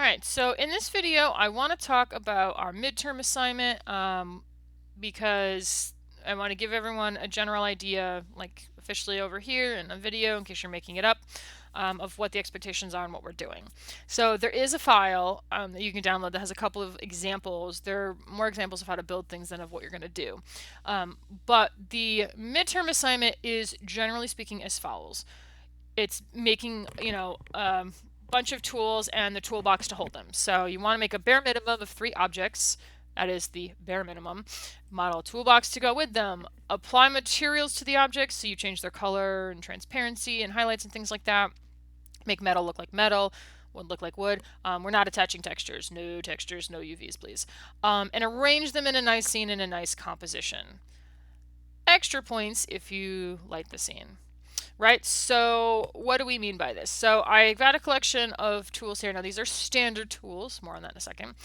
Alright, so in this video I want to talk about our midterm assignment because I want to give everyone a general idea, like officially over here in a video in case you're making it up, of what the expectations are and what we're doing. So there is a file that you can download that has a couple of examples. There are more examples of how to build things than of what you're going to do. But the midterm assignment is generally speaking as follows. It's making, bunch of tools and the toolbox to hold them. So you want to make a bare minimum of 3 objects. That is the bare minimum. Model a toolbox to go with them. Apply materials to the objects, so you change their color and transparency and highlights and things like that. Make metal look like metal, wood look like wood. We're not attaching textures. No textures, no UVs, please. And arrange them in a nice scene in a nice composition. Extra points if you light the scene. Right, so what do we mean by this? So I've got a collection of tools here. Now these are standard tools, more on that in a second.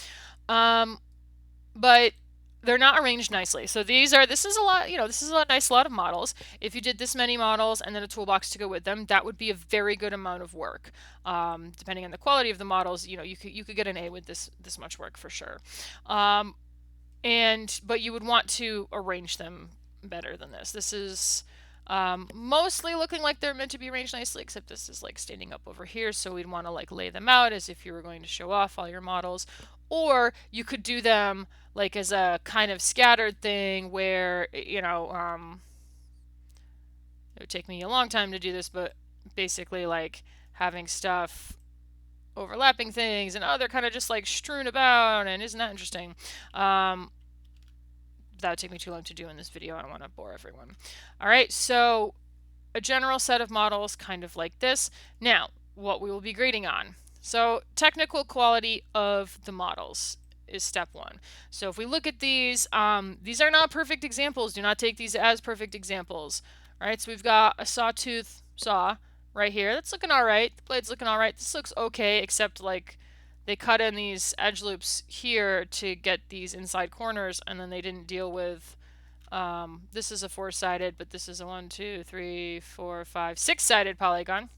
But they're not arranged nicely. So this is a lot, this is a nice lot of models. If you did this many models and then a toolbox to go with them, that would be a very good amount of work. Depending on the quality of the models, you could get an A with this much work for sure. But you would want to arrange them better than this. This is mostly looking like they're meant to be arranged nicely, except this is like standing up over here, so we'd want to like lay them out as if you were going to show off all your models. Or you could do them like as a kind of scattered thing where, it would take me a long time to do this, but basically like having stuff overlapping things and they're kind of just like strewn about, and isn't that interesting? That would take me too long to do in this video. I don't want to bore everyone. All right, so a general set of models kind of like this. Now, what we will be grading on. So technical quality of the models is step 1. So if we look at these are not perfect examples. Do not take these as perfect examples. All right, so we've got a sawtooth saw right here. That's looking all right. The blade's looking all right. This looks okay, except like they cut in these edge loops here to get these inside corners, and then they didn't deal with this is a 4-sided, but this is a 1, 2, 3, 4, 5, 6-sided polygon.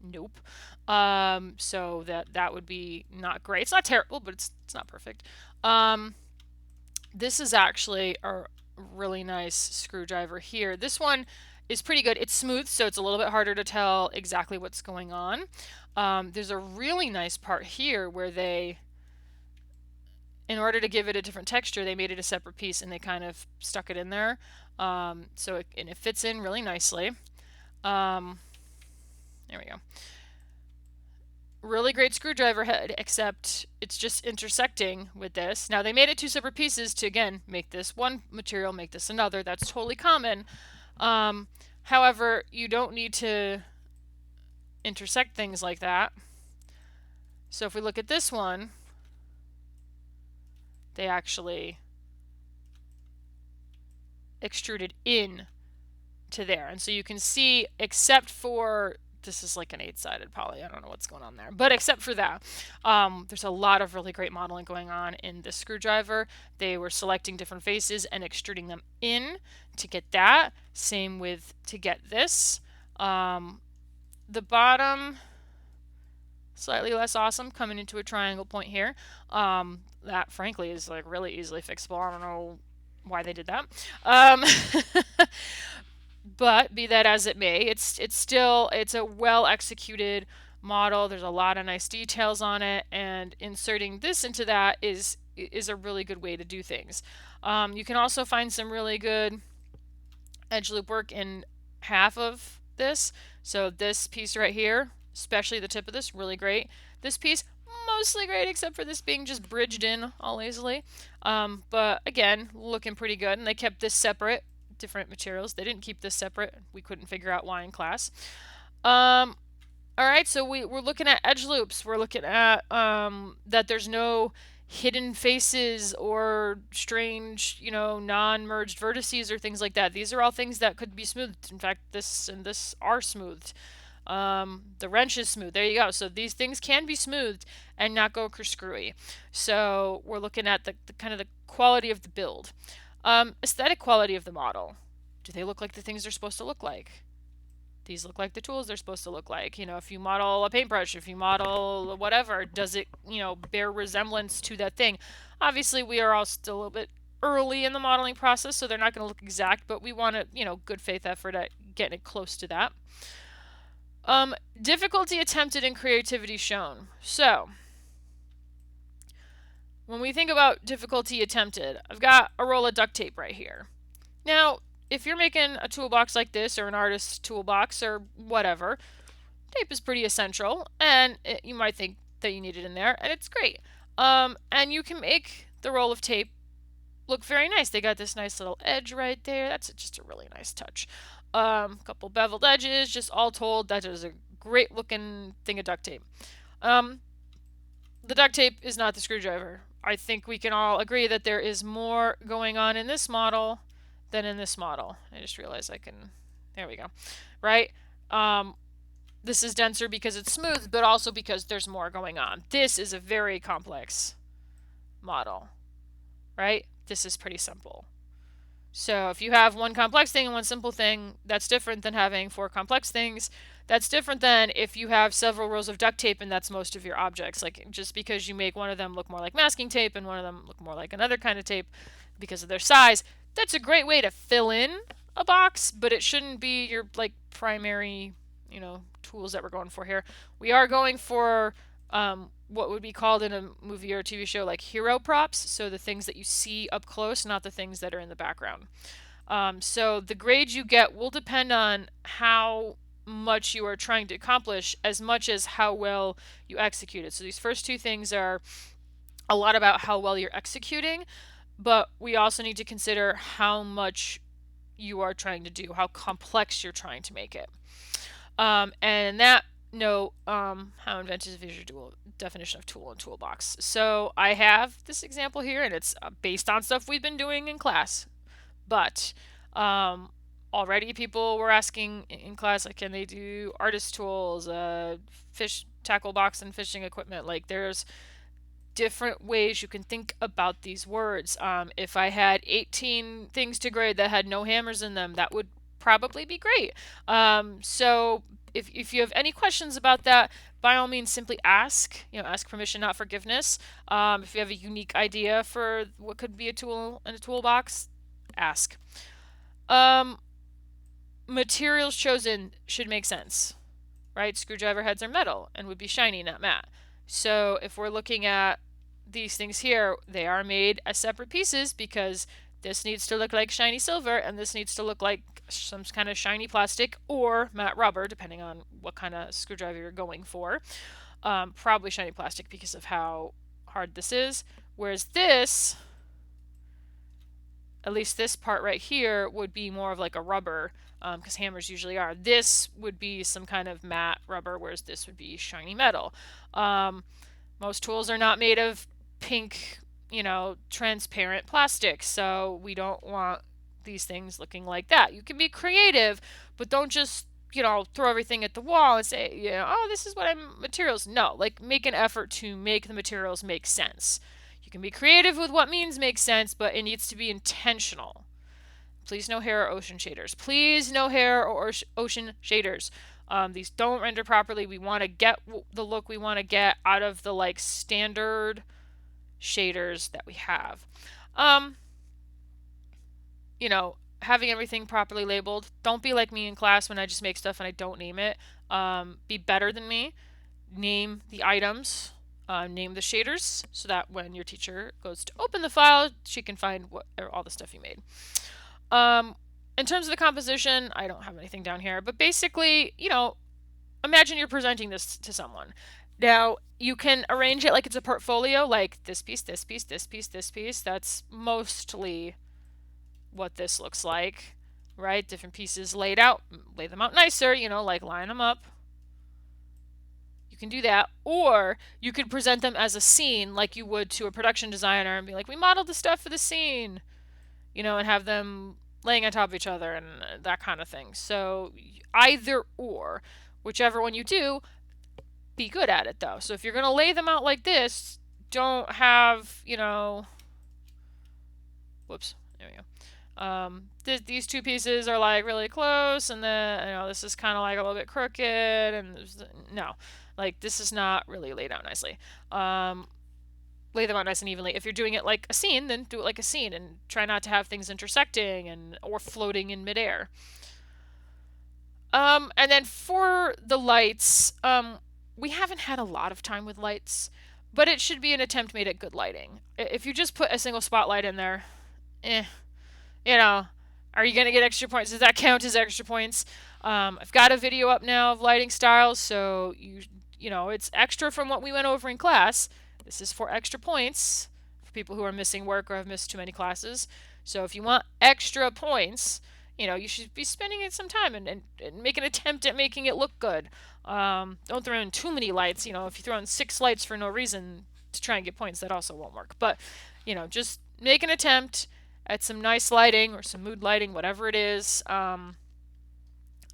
Nope. So that would be not great. It's not terrible, but it's not perfect. This is actually a really nice screwdriver here. This one is pretty good. It's smooth, so it's a little bit harder to tell exactly what's going on. There's a really nice part here where in order to give it a different texture, they made it a separate piece and they kind of stuck it in there. So it fits in really nicely. There we go. Really great screwdriver head, except it's just intersecting with this. Now they made it 2 separate pieces to, again, make this one material, make this another. That's totally common. However, you don't need to intersect things like that. So if we look at this one, they actually extruded in to there. And so you can see, except for, this is like an 8-sided poly, I don't know what's going on there, but except for that, there's a lot of really great modeling going on in this screwdriver. They were selecting different faces and extruding them in to get that. Same with to get this. The bottom, slightly less awesome, coming into a triangle point here. That frankly is like really easily fixable. I don't know why they did that. But be that as it may, it's a well executed model. There's a lot of nice details on it, and inserting this into that is a really good way to do things. You can also find some really good edge loop work in half of this. So this piece right here, especially the tip of this, really great. This piece, mostly great, except for this being just bridged in all easily. But again, looking pretty good. And they kept this separate, different materials. They didn't keep this separate. We couldn't figure out why in class. All right, so we're looking at edge loops. We're looking at that there's no hidden faces or strange, non-merged vertices or things like that. These are all things that could be smoothed. In fact, this and this are smoothed. The wrench is smooth. There you go. So these things can be smoothed and not go screwy. So we're looking at the kind of the quality of the build. Aesthetic quality of the model. Do they look like the things they're supposed to look like? these look like the tools they're supposed to look like. If you model a paintbrush, if you model whatever, does it, bear resemblance to that thing? Obviously, we are all still a little bit early in the modeling process, so they're not going to look exact, but we want to, good faith effort at getting it close to that. Difficulty attempted and creativity shown. So, when we think about difficulty attempted, I've got a roll of duct tape right here. Now, if you're making a toolbox like this, or an artist's toolbox, or whatever, tape is pretty essential, and you might think that you need it in there, and it's great. And you can make the roll of tape look very nice. They got this nice little edge right there. That's just a really nice touch. Couple beveled edges, just all told, that is a great looking thing of duct tape. The duct tape is not the screwdriver. I think we can all agree that there is more going on in this model than in this model. I just realized there we go, right? This is denser because it's smooth, but also because there's more going on. This is a very complex model, right? This is pretty simple. So if you have one complex thing and one simple thing, that's different than having 4 complex things. That's different than if you have several rows of duct tape and that's most of your objects. Like, just because you make one of them look more like masking tape and one of them look more like another kind of tape because of their size, that's a great way to fill in a box, but it shouldn't be your primary, tools that we're going for here. We are going for what would be called in a movie or a TV show like hero props, so the things that you see up close, not the things that are in the background. So the grade you get will depend on how much you are trying to accomplish as much as how well you execute it. So these first 2 things are a lot about how well you're executing, but we also need to consider how much you are trying to do, how complex you're trying to make it. And that note, how inventive is your definition of tool and toolbox. So I have this example here, and it's based on stuff we've been doing in class. But already people were asking in class, like, can they do artist tools, fish tackle box and fishing equipment? Like, there's different ways you can think about these words. If I had 18 things to grade that had no hammers in them, that would probably be great. So if you have any questions about that, by all means, simply ask. Ask permission, not forgiveness. If you have a unique idea for what could be a tool in a toolbox, ask. Materials chosen should make sense, right? Screwdriver heads are metal and would be shiny, not matte. So if we're looking at these things here, they are made as separate pieces because this needs to look like shiny silver and this needs to look like some kind of shiny plastic or matte rubber, depending on what kind of screwdriver you're going for. Probably shiny plastic because of how hard this is. Whereas this, at least this part right here, would be more of like a rubber, because hammers usually are. This would be some kind of matte rubber, whereas this would be shiny metal. Most tools are not made of pink, transparent plastic, so we don't want these things looking like that. You can be creative, but don't just, throw everything at the wall and say, oh, this is what I'm materials. No, make an effort to make the materials make sense. You can be creative with what means make sense, but it needs to be intentional. Please no hair or ocean shaders. Please no hair or ocean shaders. These don't render properly. We want to get the look we want to get out of the standard shaders that we have. Having everything properly labeled. Don't be like me in class when I just make stuff and I don't name it. Be better than me. Name the items. Name the shaders so that when your teacher goes to open the file, she can find all the stuff you made. In terms of the composition, I don't have anything down here, but basically, imagine you're presenting this to someone. Now, you can arrange it like it's a portfolio, like this piece, this piece, this piece, this piece. That's mostly what this looks like, right? Different pieces laid out, lay them out nicer, line them up. You can do that, or you could present them as a scene like you would to a production designer and be like, we modeled the stuff for the scene, and have them laying on top of each other and that kind of thing. So either or, whichever one you do, be good at it though. So if you're going to lay them out like this, don't have, whoops, there we These two pieces are like really close, and then this is kind of like a little bit crooked, and no, like this is not really laid out nicely. Lay them out nice and evenly. If you're doing it like a scene, then do it like a scene, and try not to have things intersecting and or floating in midair. And then for the lights, we haven't had a lot of time with lights, but it should be an attempt made at good lighting. If you just put a single spotlight in there, eh, you know, are you gonna get extra points? Does that count as extra points? I've got a video up now of lighting styles, so it's extra from what we went over in class. This is for extra points for people who are missing work or have missed too many classes. So if you want extra points, you should be spending it some time and make an attempt at making it look good. Don't throw in too many lights. If you throw in 6 lights for no reason to try and get points, that also won't work. But, just make an attempt at some nice lighting or some mood lighting, whatever it is. All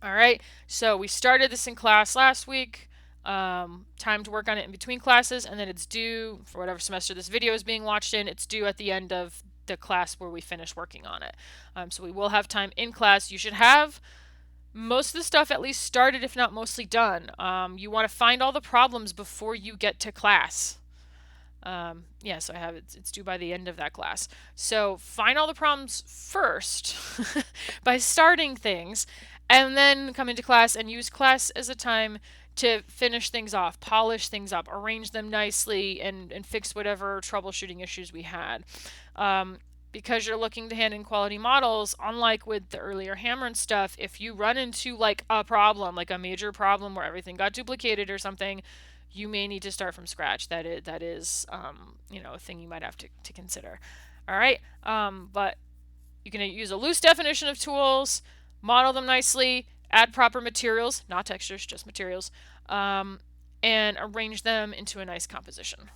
right, so we started this in class last week. Time to work on it in between classes, and then it's due for whatever semester this video is being watched in. It's due at the end of the class where we finish working on it. So we will have time in class. You should have most of the stuff at least started, if not mostly done. You want to find all the problems before you get to class. Yeah, so I have it's due by the end of that class. So find all the problems first by starting things, and then come into class and use class as a time to finish things off, polish things up, arrange them nicely, and fix whatever troubleshooting issues we had. Because you're looking to hand in quality models, unlike with the earlier Hammer and stuff, if you run into like a problem, like a major problem where everything got duplicated or something, you may need to start from scratch. That is a thing you might have to consider. All right, but you can use a loose definition of tools, model them nicely, add proper materials, not textures, just materials, and arrange them into a nice composition.